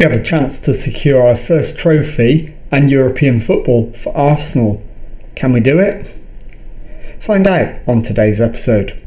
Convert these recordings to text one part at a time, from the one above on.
we have a chance to secure our first trophy and European football for Arsenal. Can we do it? Find out on today's episode.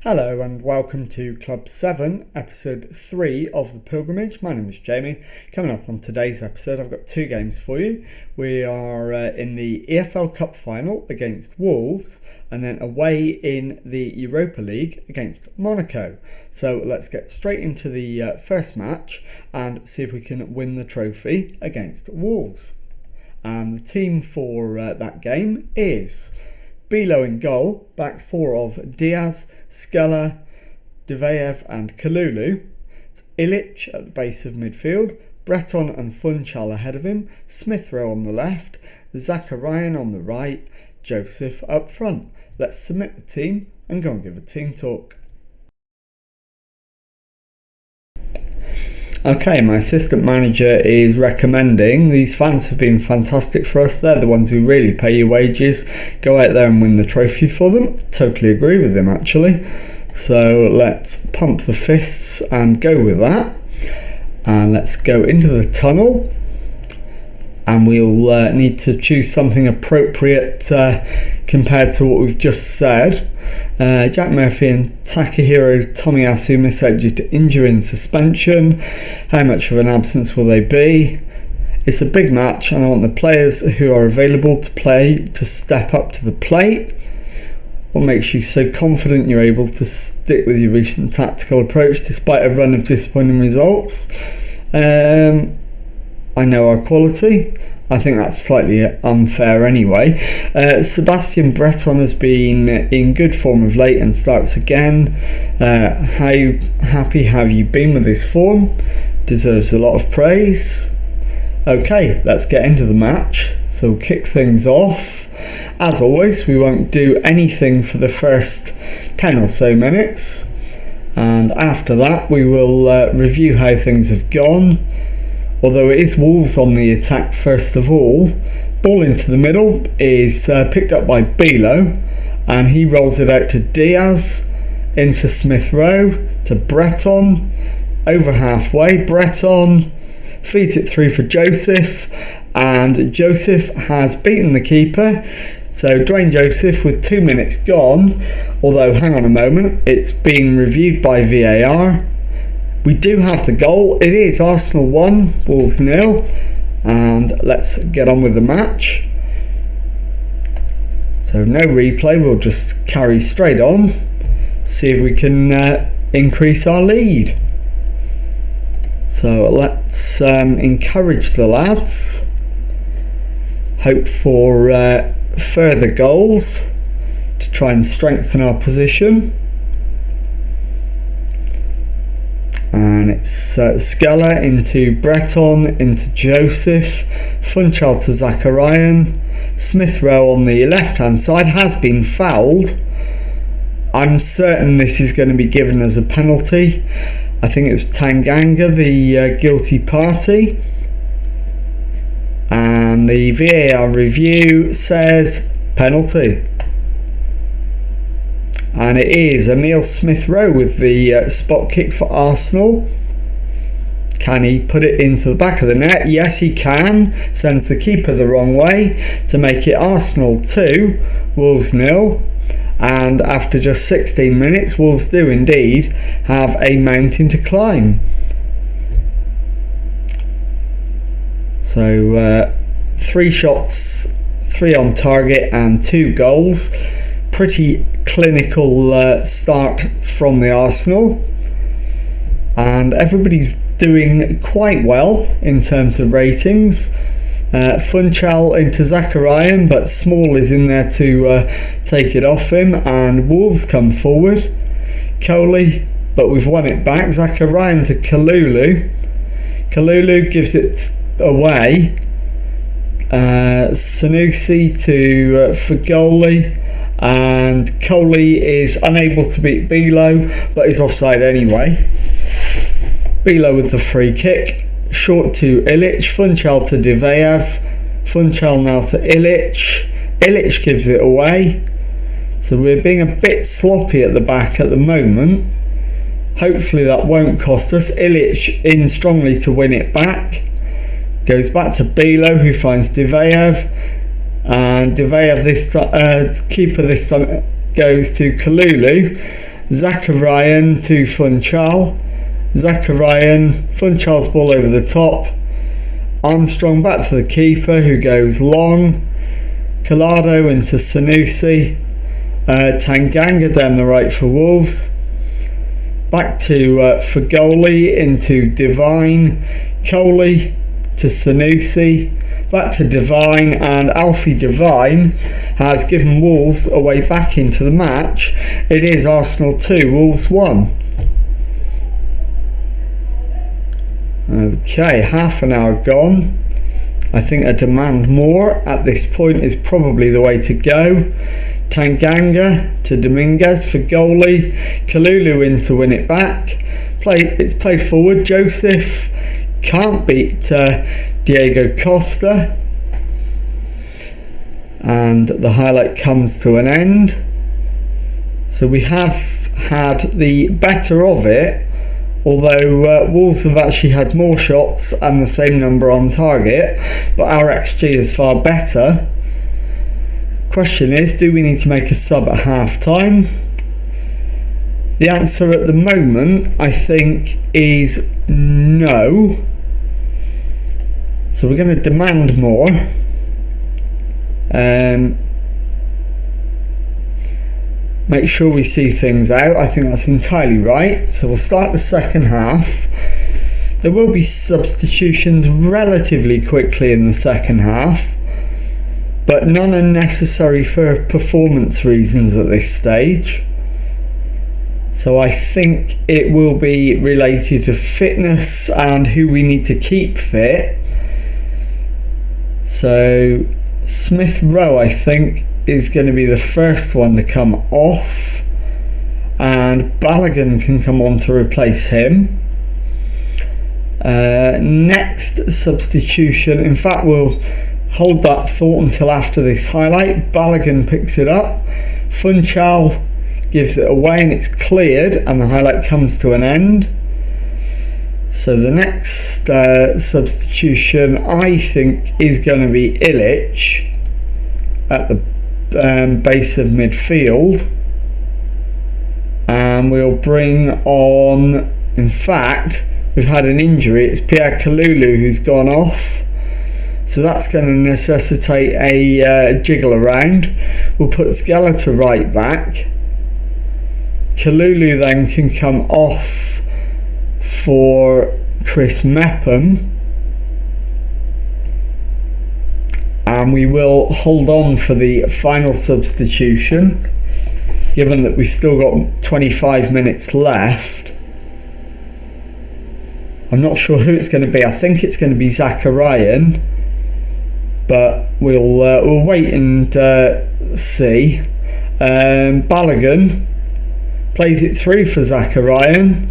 Hello and welcome to Club 7, episode 3 of The Pilgrimage. My name is Jamie. Coming up on today's episode, I've got two games for you. We are in the EFL Cup final against Wolves and then away in the Europa League against Monaco. So let's get straight into the first match and see if we can win the trophy against Wolves. And the team for that game is Bilo in goal, back four of Diaz, Skella, Diveev and Kalulu. It's Ilic at the base of midfield, Breton and Funchal ahead of him, Smith Rowe on the left, Zakarian on the right, Joseph up front. Let's submit the team and go and give a team talk. Okay, my assistant manager is recommending, these fans have been fantastic for us, they're the ones who really pay your wages, go out there and win the trophy for them. Totally agree with him actually, so let's pump the fists and go with that, and let's go into the tunnel and we'll need to choose something appropriate compared to what we've just said. Jack Murphy and Takahiro Tomiyasu miss out due to injury and suspension. How much of an absence will they be? It's a big match and I want the players who are available to play to step up to the plate. What makes you so confident you're able to stick with your recent tactical approach despite a run of disappointing results? I know our quality. I think that's slightly unfair anyway. Sebastian Breton has been in good form of late and starts again. How happy have you been with his form? Deserves a lot of praise. Okay, let's get into the match. So we'll kick things off. As always, we won't do anything for the first 10 or so minutes. And after that, we will review how things have gone. Although it is Wolves on the attack first of all. Ball into the middle is picked up by Bilo and he rolls it out to Diaz, into Smith Rowe, to Breton, over halfway. Breton feeds it through for Joseph and Joseph has beaten the keeper. So Dwayne Joseph with 2 minutes gone, although hang on a moment, it's being reviewed by VAR. We do have the goal. It is Arsenal 1, Wolves 0, and let's get on with the match. So no replay, we'll just carry straight on, see if we can increase our lead. So let's encourage the lads, hope for further goals to try and strengthen our position. And it's Skella into Breton, into Joseph, Funchal to Zakarian, Smith Rowe on the left hand side has been fouled. I'm certain this is going to be given as a penalty. I think it was Tanganga, the guilty party. And the VAR review says penalty. And it is Emile Smith Rowe with the spot kick for Arsenal. Can he put it into the back of the net? Yes, he can. Sends the keeper the wrong way to make it Arsenal 2, Wolves 0. And after just 16 minutes, Wolves do indeed have a mountain to climb. So 3 shots, 3 on target and 2 goals. Pretty clinical start from the Arsenal, and everybody's doing quite well in terms of ratings. Funchal into Zakarian, but Small is in there to take it off him, and Wolves come forward. Coley, but we've won it back. Zakarian to Kalulu. Kalulu gives it away. Sanusi to Fagoli. And Coley is unable to beat Bilo, but is offside anyway. Bilo with the free kick. Short to Ilic, Funchal to Diveev, Funchal now to Ilic. Ilic gives it away. So we're being a bit sloppy at the back at the moment. Hopefully that won't cost us. Ilic in strongly to win it back. Goes back to Bilo, who finds Diveyev. And Diveyev this time, keeper this time goes to Kalulu. Zakarian to Funchal. Zakarian, Funchal's ball over the top. Armstrong back to the keeper, who goes long. Collado into Sanusi. Tanganga down the right for Wolves. Back to Fagoli into Divine. Coley to Sanusi. Back to Divine, and Alfie Divine has given Wolves a way back into the match. It is Arsenal 2, Wolves 1. Okay, half an hour gone. I think a demand more at this point is probably the way to go. Tanganga to Dominguez for goalie. Kalulu in to win it back. It's played forward. Joseph can't beat Diego Costa. And the highlight comes to an end. So we have had the better of it. Although Wolves have actually had more shots and the same number on target, but our XG is far better. Question is, do we need to make a sub at half time? The answer at the moment, I think, is no. So we're going to demand more. Make sure we see things out. I think that's entirely right. So we'll start the second half. There will be substitutions relatively quickly in the second half, but none are necessary for performance reasons at this stage. So I think it will be related to fitness and who we need to keep fit. So Smith Rowe, I think, is going to be the first one to come off, and Balogun can come on to replace him. Next substitution, in fact we'll hold that thought until after this highlight. Balogun picks it up, Funchal gives it away and it's cleared, and the highlight comes to an end. So the next substitution I think is going to be Ilic at the base of midfield, and we'll bring on, in fact we've had an injury, it's Pierre Kalulu who's gone off, so that's going to necessitate a jiggle around. We'll put Skella to right back. Kalulu then can come off for Chris Mepham, and we will hold on for the final substitution, given that we've still got 25 minutes left. I'm not sure who it's going to be. I think it's going to be Zakarian, but we'll wait and see. Balogun plays it through for Zakarian,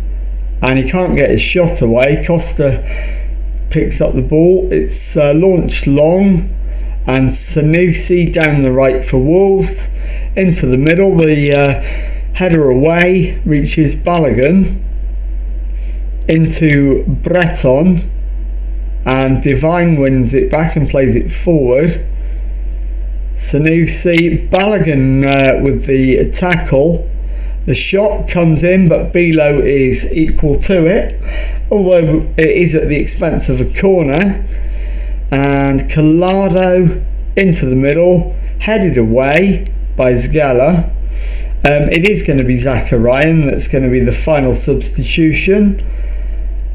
and he can't get his shot away. Costa picks up the ball. It's launched long, and Sanusi down the right for Wolves, into the middle. The header away reaches Balogun, into Breton, and Divine wins it back and plays it forward. Sanusi, Balogun with the tackle. The shot comes in, but Bilo is equal to it, although it is at the expense of a corner. And Collado into the middle, headed away by Zgala. It is going to be Zakarian that's going to be the final substitution,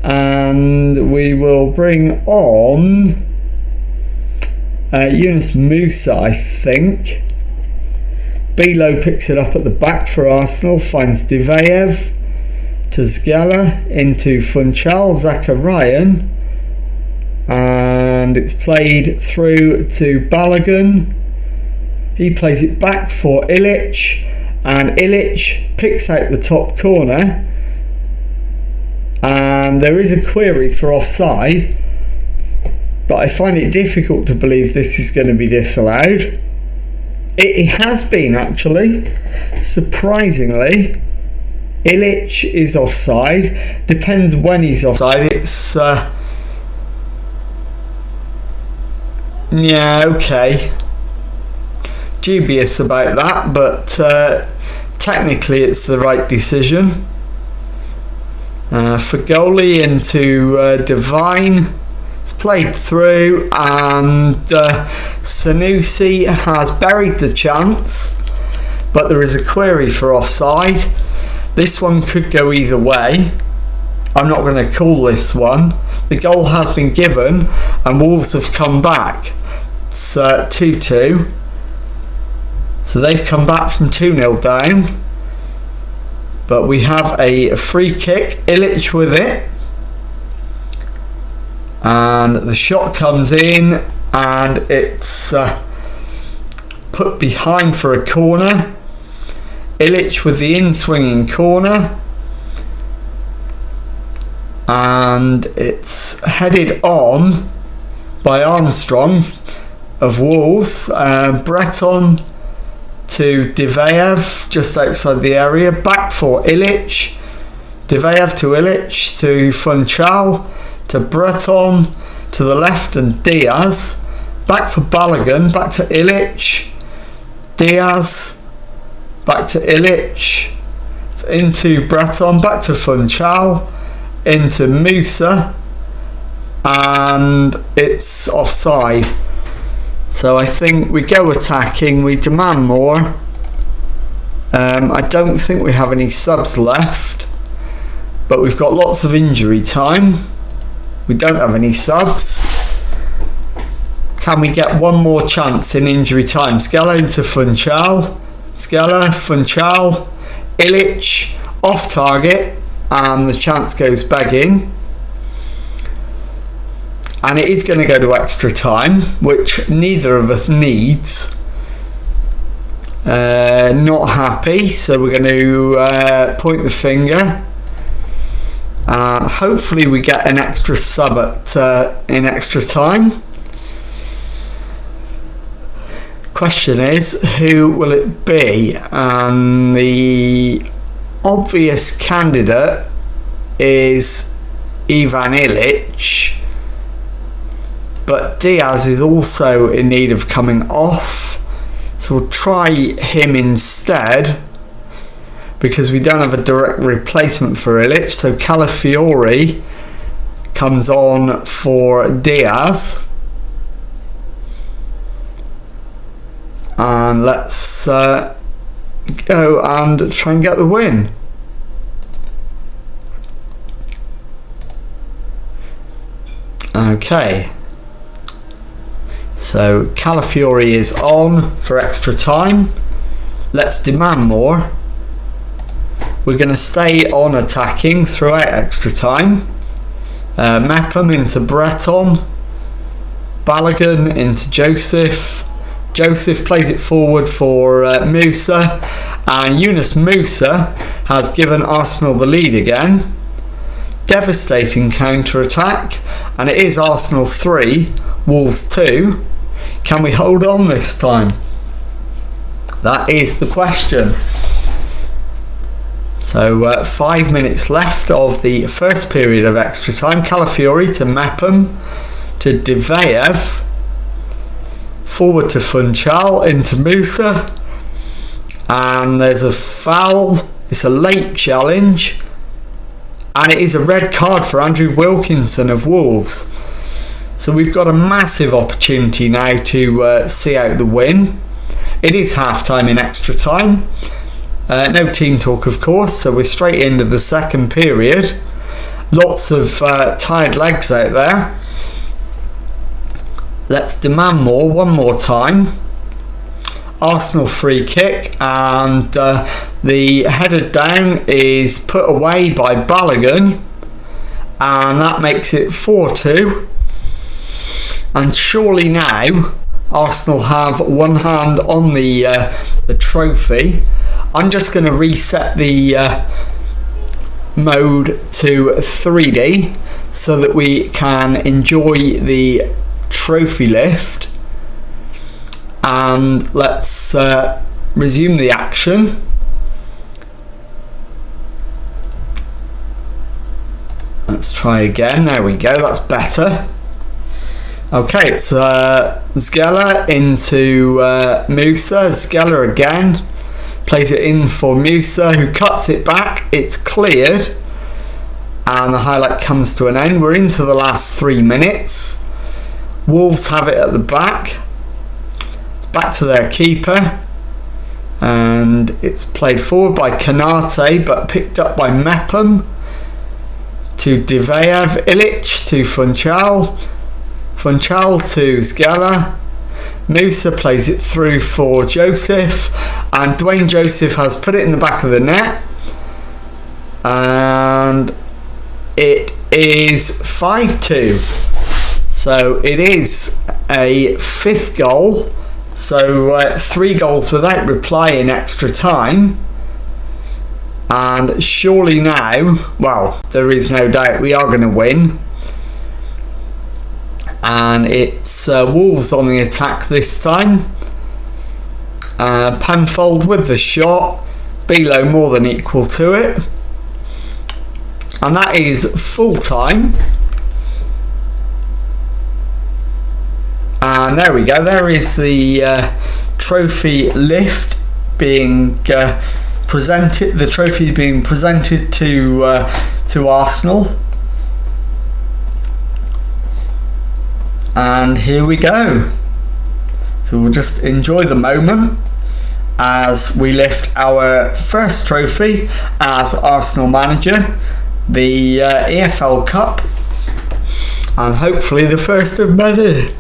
and we will bring on Yunus Musa, I think. Bilo picks it up at the back for Arsenal, finds Diveyev to Zgala, into Funchal, Zakarian, and it's played through to Balogun. He plays it back for Ilic, and Ilic picks out the top corner, and there is a query for offside. but I find it difficult to believe this is going to be disallowed. It has been, actually. Surprisingly, Ilic is offside. Depends when he's offside. It's yeah, okay. Dubious about that, but technically it's the right decision. For goalie into Divine. It's played through, and Sanusi has buried the chance, but there is a query for offside. This one could go either way. I'm not going to call this one. The goal has been given and Wolves have come back. It's 2-2. So they've come back from 2-0 down. But we have a free kick. Ilic with it. And the shot comes in and it's put behind for a corner. Ilic with the in-swinging corner. And it's headed on by Armstrong of Wolves. Breton to Diveyev just outside the area. Back for Ilic. Diveyev to Ilic to Funchal to Breton to the left and Diaz. Back for Balogun. Back to Ilic. Diaz. Back to Ilic. Into Breton. Back to Funchal. Into Musa, and it's offside. So I think we go attacking, we demand more. I don't think we have any subs left, but we've got lots of injury time. We don't have any subs. Can we get one more chance in injury time? Skella into Funchal. Skella, Funchal, Ilic, off target. And the chance goes begging, and it is going to go to extra time, which neither of us needs. Not happy, so we're going to point the finger, and hopefully we get an extra sub in extra time. Question is, who will it be? And the obvious candidate is Ivan Ilic, but Diaz is also in need of coming off, so we'll try him instead because we don't have a direct replacement for Ilic. So Calafiori comes on for Diaz, and let's go and try and get the win. Okay, so Calafiori is on for extra time. Let's demand more. We're going to stay on attacking throughout extra time. Mepham into Breton. Balogun into Joseph. Joseph plays it forward for Musa, and Yunus Musa has given Arsenal the lead again. Devastating counter-attack, and it is Arsenal 3, Wolves 2. Can we hold on this time? That is the question. So 5 minutes left of the first period of extra time. Calafiori to Mepham to Diveyev. Forward to Funchal, into Musa, and there's a foul. It's a late challenge, and it is a red card for Andrew Wilkinson of Wolves. So we've got a massive opportunity now to see out the win. It is half time in extra time. No team talk, of course, so we're straight into the second period. Lots of tired legs out there. Let's demand more one more time. Arsenal free kick, and the header down is put away by Balogun, and that makes it 4-2. And surely now Arsenal have one hand on the trophy. I'm just going to reset the mode to 3D so that we can enjoy the trophy lift, and let's resume the action. Let's try again. There we go, that's better. Okay, it's Zgela into Musa. Zgela again plays it in for Musa, who cuts it back. It's cleared, and the highlight comes to an end. We're into the last 3 minutes. Wolves have it at the back. It's back to their keeper, and it's played forward by Kanate, but picked up by Mepham to Diveyev. Ilic to Funchal. Funchal to Zgela. Musa plays it through for Joseph, and Dwayne Joseph has put it in the back of the net, and it is 5-2. So it is a 5th goal, so 3 goals without reply in extra time, and surely now, well, there is no doubt we are going to win. And it's Wolves on the attack this time. Penfold with the shot. Bilo more than equal to it. And that is full time. And there we go. There is the trophy lift being presented. The trophy being presented to Arsenal. And here we go. So we'll just enjoy the moment as we lift our first trophy as Arsenal manager, the EFL Cup, and hopefully the first of many.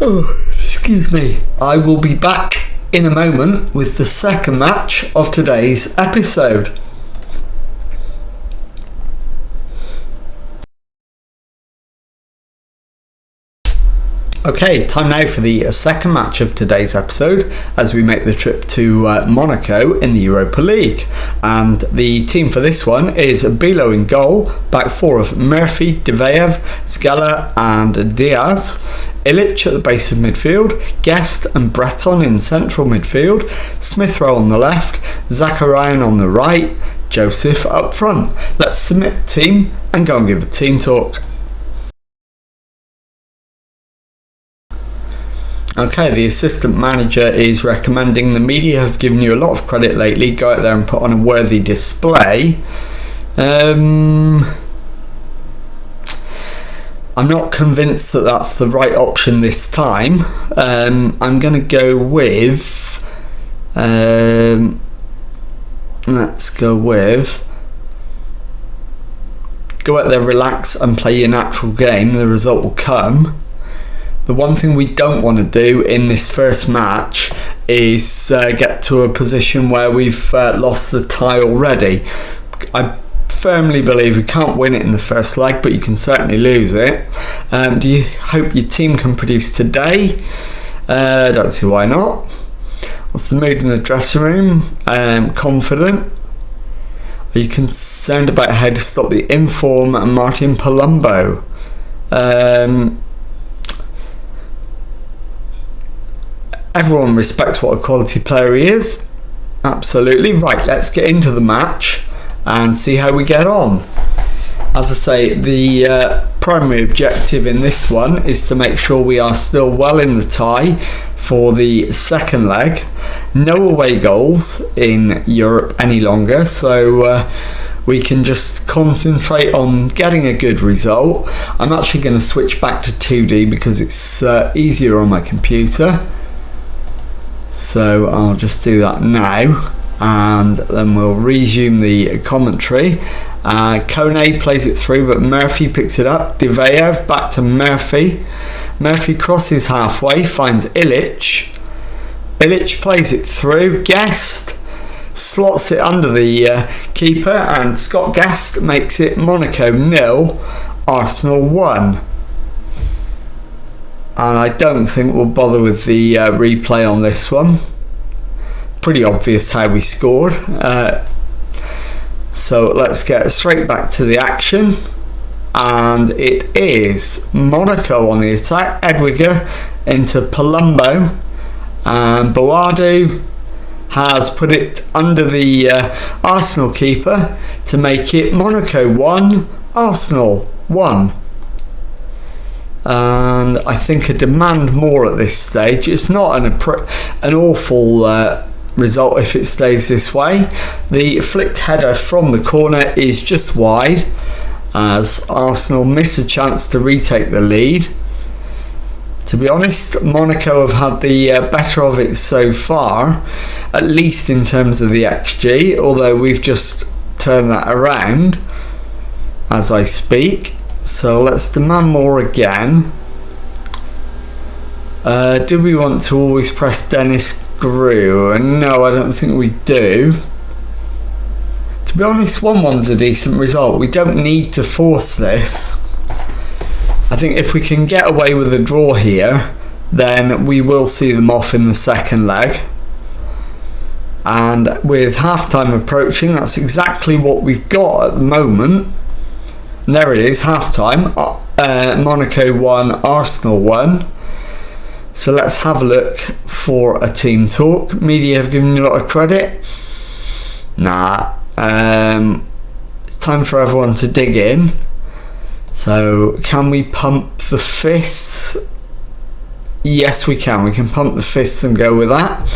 Oh, excuse me. I will be back in a moment with the second match of today's episode. Okay, time now for the second match of today's episode as we make the trip to Monaco in the Europa League. And the team for this one is Bilo in goal, back four of Murphy, Diveyev, Zgela and Diaz. Ilic at the base of midfield, Guest and Breton in central midfield, Smith Rowe on the left, Zakarian on the right, Joseph up front. Let's submit the team and go and give a team talk. Okay, the assistant manager is recommending the media have given you a lot of credit lately. Go out there and put on a worthy display. I'm not convinced that that's the right option this time. I'm going to go with... let's go with... Go out there, relax and play your natural game. The result will come. The one thing we don't want to do in this first match is get to a position where we've lost the tie already. I firmly believe we can't win it in the first leg, but you can certainly lose it. Do you hope your team can produce today? Don't see why not. What's the mood in the dressing room? Confident. Are you concerned about how to stop the inform and Martin Palumbo? Everyone respects what a quality player he is. Absolutely. Right, let's get into the match and see how we get on. As I say, the primary objective in this one is to make sure we are still well in the tie for the second leg. No away goals in Europe any longer, so we can just concentrate on getting a good result. I'm actually going to switch back to 2D because it's easier on my computer. So I'll just do that now and then we'll resume the commentary. Kone plays it through but Murphy picks it up. Diveyev back to Murphy. Murphy crosses halfway, finds Ilic. Ilic plays it through. Guest slots it under the keeper and Scott Guest makes it Monaco 0, Arsenal 1. And I don't think we'll bother with the replay on this one. Pretty obvious how we scored. So let's get straight back to the action. and it is Monaco on the attack. Edwiger into Palumbo, and Boadu has put it under the Arsenal keeper to make it Monaco 1, Arsenal 1. And I think a demand more at this stage. It's not an awful result if it stays this way. The flicked header from the corner is just wide as Arsenal miss a chance to retake the lead. To be honest, Monaco have had the better of it so far, at least in terms of the XG, although we've just turned that around as I speak. So let's demand more again. Do we want to always press Dennis Grew? No, I don't think we do. To be honest, 1-1's a decent result. We don't need to force this. I think if we can get away with a draw here, then we will see them off in the second leg. And with half-time approaching, that's exactly what we've got at the moment. And there it is, half-time. Monaco 1, Arsenal 1. So let's have a look for a team talk. Media have given you a lot of credit. Nah. It's time for everyone to dig in. So, can we pump the fists? Yes, we can. We can pump the fists and go with that.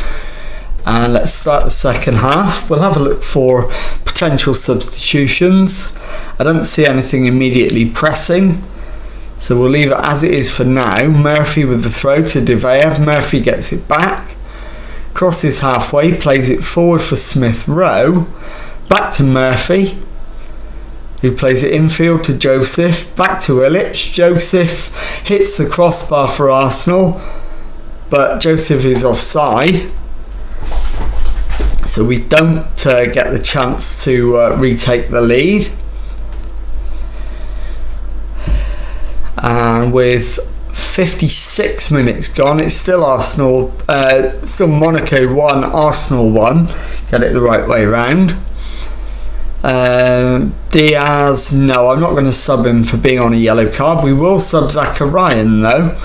And let's start the second half. We'll have a look for potential substitutions. I don't see anything immediately pressing, so we'll leave it as it is for now. Murphy with the throw to De Gea. Murphy gets it back, crosses halfway, plays it forward for Smith Rowe. Back to Murphy, who plays it infield to Joseph, back to Illich. Joseph hits the crossbar for Arsenal, but Joseph is offside, so we don't get the chance to retake the lead. And with 56 minutes gone, it's still still Monaco 1, Arsenal 1. Get it the right way round. Diaz, no, I'm not going to sub him for being on a yellow card. We will sub Zacharian though,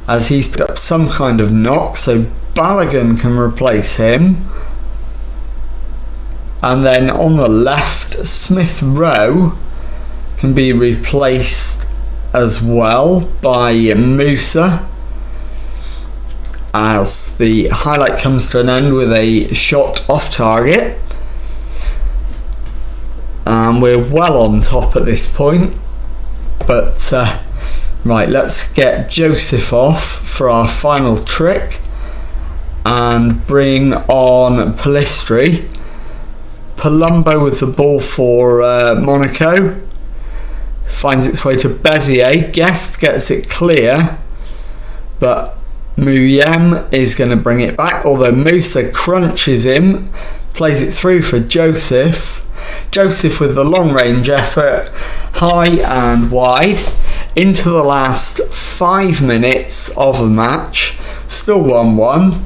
as he's put up some kind of knock, so Balogun can replace him. And then on the left, Smith Rowe can be replaced as well by Musa, as the highlight comes to an end with a shot off target. And we're well on top at this point, but right, let's get Joseph off for our final trick and bring on Pellistri. Palumbo with the ball for Monaco, finds its way to Bezier. Guest gets it clear, but Muyem is going to bring it back, although Musa crunches him, plays it through for Joseph. Joseph with the long range effort, high and wide, into the last 5 minutes of the match, still 1-1.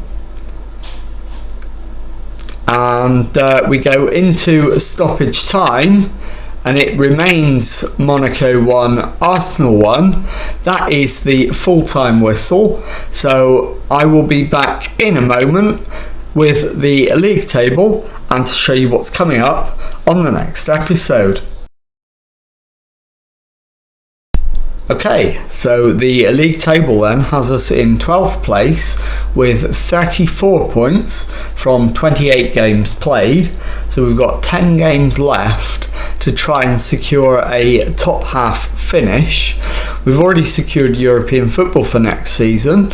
And we go into stoppage time, and it remains Monaco 1, Arsenal 1. That is the full-time whistle. So I will be back in a moment with the league table and to show you what's coming up on the next episode. Okay, so the league table then has us in 12th place with 34 points from 28 games played. So we've got 10 games left to try and secure a top half finish. We've already secured European football for next season,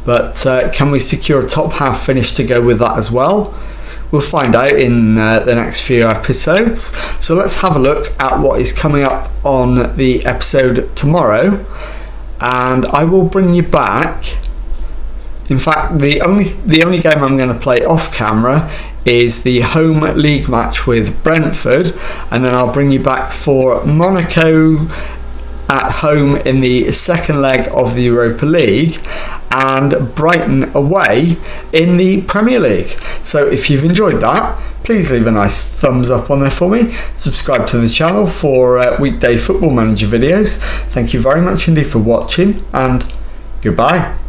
but can we secure a top half finish to go with that as well? We'll find out in the next few episodes. So let's have a look at what is coming up on the episode tomorrow, and I will bring you back. In fact, the only game I'm going to play off camera is the home league match with Brentford, and then I'll bring you back for Monaco at home in the second leg of the Europa League and Brighton away in the Premier League. So if you've enjoyed that, please leave a nice thumbs up on there for me. Subscribe to the channel for weekday Football Manager videos. Thank you very much indeed for watching, and goodbye.